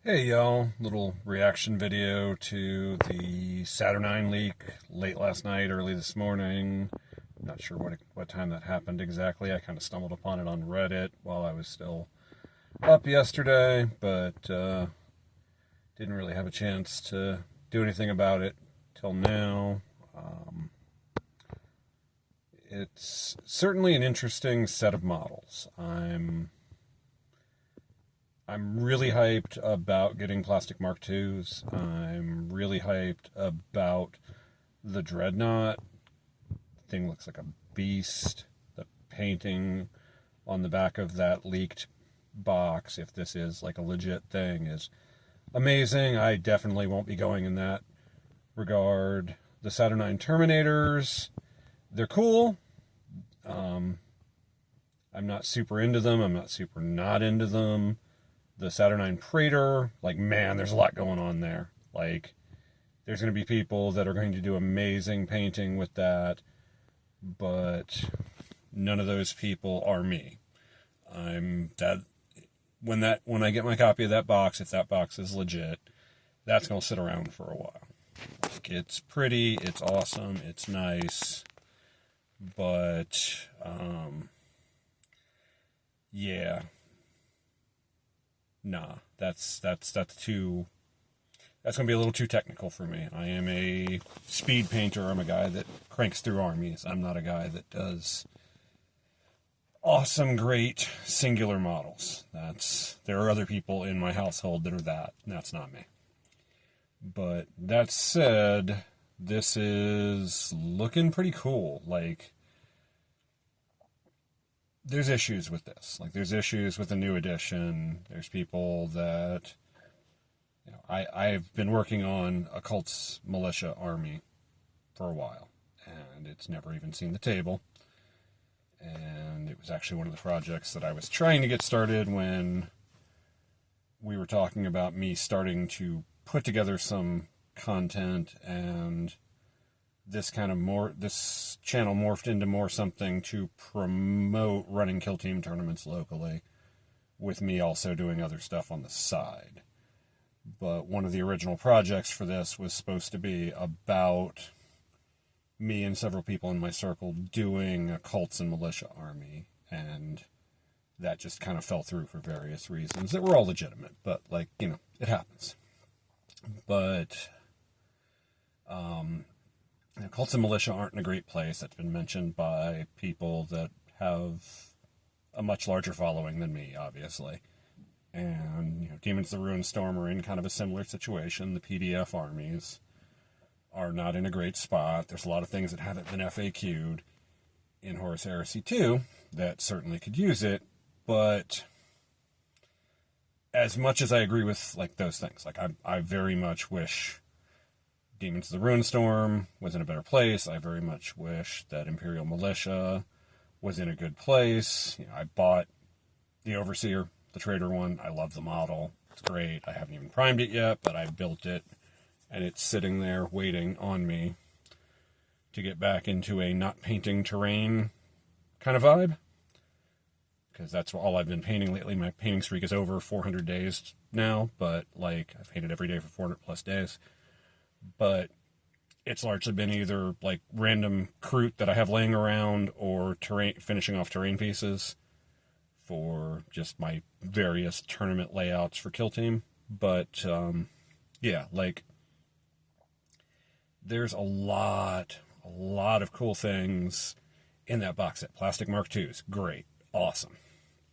Hey y'all, little reaction video to the Saturnine leak late last night, early this morning. Not sure what time that happened exactly. I kind of stumbled upon it on Reddit while I was still up yesterday, but didn't really have a chance to do anything about it till now. It's certainly an interesting set of models. I'm really hyped about getting plastic Mark IIs. I'm really hyped about the Dreadnought. Thing looks like a beast. The painting on the back of that leaked box, if this is like a legit thing, is amazing. I definitely won't be going in that regard. The Saturnine Terminators, they're cool. I'm not super into them. I'm not super not into them. The Saturnine Praetor, like, man, there's a lot going on there. Like, there's going to be people that are going to do amazing painting with that, but none of those people are me. I'm that when I get my copy of that box, if that box is legit, that's going to sit around for a while. Like, it's pretty, it's awesome, it's nice, but yeah, nah, that's too. That's going to be a little too technical for me. I am a speed painter. I'm a guy that cranks through armies. I'm not a guy that does awesome, great singular models. There are other people in my household that are that, and that's not me. But that said, this is looking pretty cool. Like, there's issues with this. Like, there's issues with the new edition. There's people that, I've been working on a cult's militia army for a while, and it's never even seen the table. And it was actually one of the projects that I was trying to get started when we were talking about me starting to put together some content, and this channel morphed into more something to promote running kill team tournaments locally, with me also doing other stuff on the side. But one of the original projects for this was supposed to be about me and several people in my circle doing a cults and militia army, and that just kind of fell through for various reasons that were all legitimate, but, like, it happens. But cults and militia aren't in a great place. That's been mentioned by people that have a much larger following than me, obviously. And Demons of the Ruined Storm are in kind of a similar situation. The PDF armies are not in a great spot. There's a lot of things that haven't been FAQ'd in Horus Heresy 2 that certainly could use it, but as much as I agree with, like, those things, like, I very much wish Demons of the Ruined Storm was in a better place. I very much wish that Imperial Militia was in a good place. I bought the Overseer, the Trader one. I love the model. It's great. I haven't even primed it yet, but I built it, and it's sitting there waiting on me to get back into a not painting terrain kind of vibe, because that's all I've been painting lately. My painting streak is over 400 days now, but, like, I've painted every day for 400 plus days. But it's largely been either, like, random croot that I have laying around, or finishing off terrain pieces for just my various tournament layouts for Kill Team. But yeah, like, there's a lot of cool things in that box set. Plastic Mark IIs, great, awesome.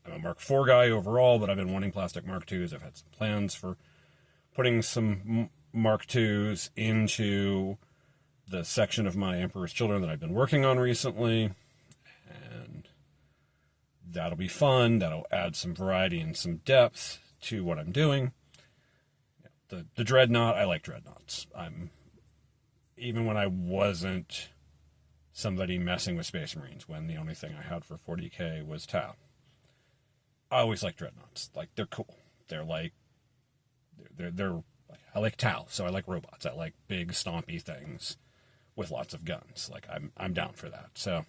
I'm a Mark IV guy overall, but I've been wanting plastic Mark IIs. I've had some plans for putting some Mark IIs into the section of my Emperor's Children that I've been working on recently, and that'll be fun. That'll add some variety and some depth to what I'm doing. The Dreadnought, I like Dreadnoughts. Even when I wasn't somebody messing with Space Marines, when the only thing I had for 40k was Tau, I always like Dreadnoughts. Like, they're cool. They're like, I like Tau, so I like robots. I like big, stompy things with lots of guns. Like, I'm down for that. So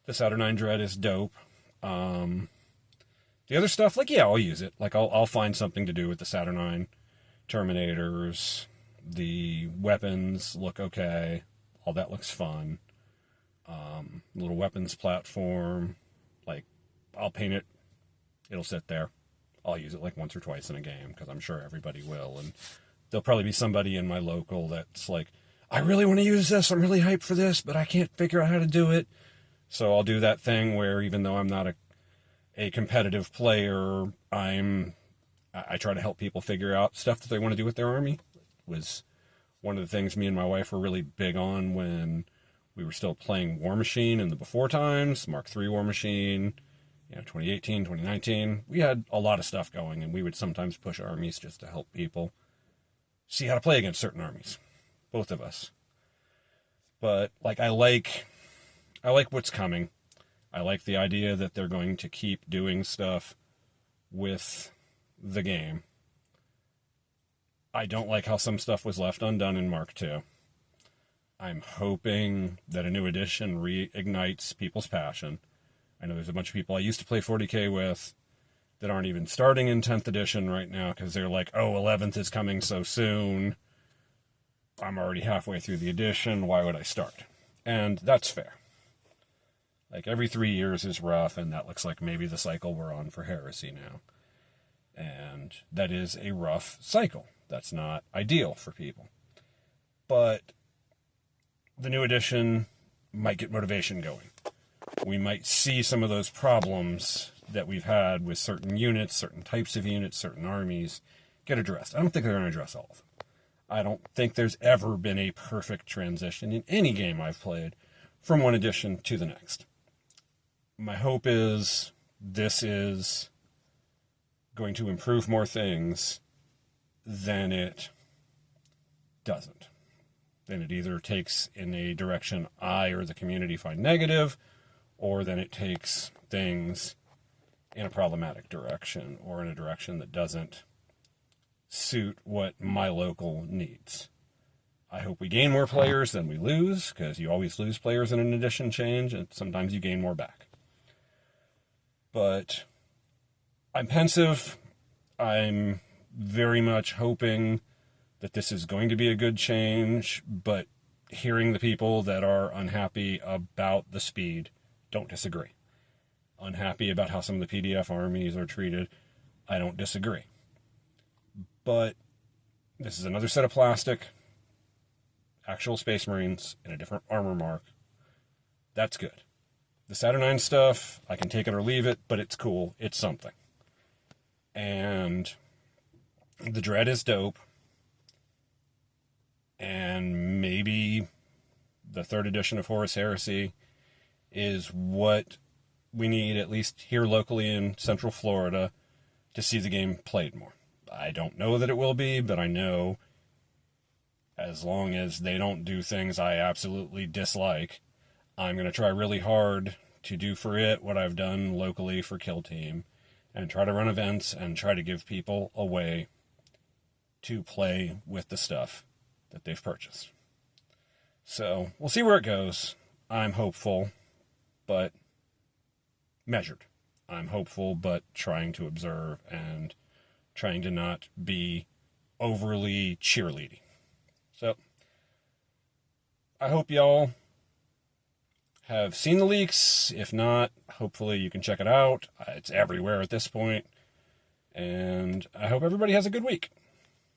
the Saturnine Dread is dope. The The other stuff, like, yeah, I'll use it. Like, I'll find something to do with the Saturnine Terminators. The weapons look okay. All that looks fun. Little weapons platform. Like, I'll paint it. It'll sit there. I'll use it like once or twice in a game, because I'm sure everybody will. And there'll probably be somebody in my local that's like, I really want to use this. I'm really hyped for this, but I can't figure out how to do it. So I'll do that thing where, even though I'm not a competitive player, I try to help people figure out stuff that they want to do with their army. Was one of the things me and my wife were really big on when we were still playing War Machine in the before times, Mark III War Machine, 2018, 2019. We had a lot of stuff going, and we would sometimes push armies just to help people see how to play against certain armies. Both of us. But, like, I like what's coming. I like the idea that they're going to keep doing stuff with the game. I don't like how some stuff was left undone in Mark II. I'm hoping that a new edition reignites people's passion. I know there's a bunch of people I used to play 40k with that aren't even starting in 10th edition right now because they're like, oh, 11th is coming so soon. I'm already halfway through the edition. Why would I start? And that's fair. Like, every 3 years is rough, and that looks like maybe the cycle we're on for Heresy now. And that is a rough cycle. That's not ideal for people. But the new edition might get motivation going. We might see some of those problems that we've had with certain units, certain types of units, certain armies get addressed. I don't think they're going to address all of them. I don't think there's ever been a perfect transition in any game I've played from one edition to the next. My hope is this is going to improve more things than it doesn't. Then it either takes in a direction I or the community find negative, or then it takes things in a problematic direction, or in a direction that doesn't suit what my local needs. I hope we gain more players than we lose, because you always lose players in an edition change, and sometimes you gain more back. But I'm pensive. I'm very much hoping that this is going to be a good change, but hearing the people that are unhappy about the speed, don't disagree. Unhappy about how some of the PDF armies are treated, I don't disagree. But this is another set of plastic, actual Space Marines in a different armor mark. That's good. The Saturnine stuff, I can take it or leave it, but it's cool. It's something. And the Dread is dope. And maybe the 3rd edition of Horus Heresy is what we need, at least here locally in Central Florida, to see the game played more. I don't know that it will be, but I know as long as they don't do things I absolutely dislike, I'm going to try really hard to do for it what I've done locally for Kill Team, and try to run events and try to give people a way to play with the stuff that they've purchased. So we'll see where it goes. I'm hopeful, but measured. I'm hopeful, but trying to observe and trying to not be overly cheerleading. So I hope y'all have seen the leaks. If not, hopefully you can check it out. It's everywhere at this point. And I hope everybody has a good week.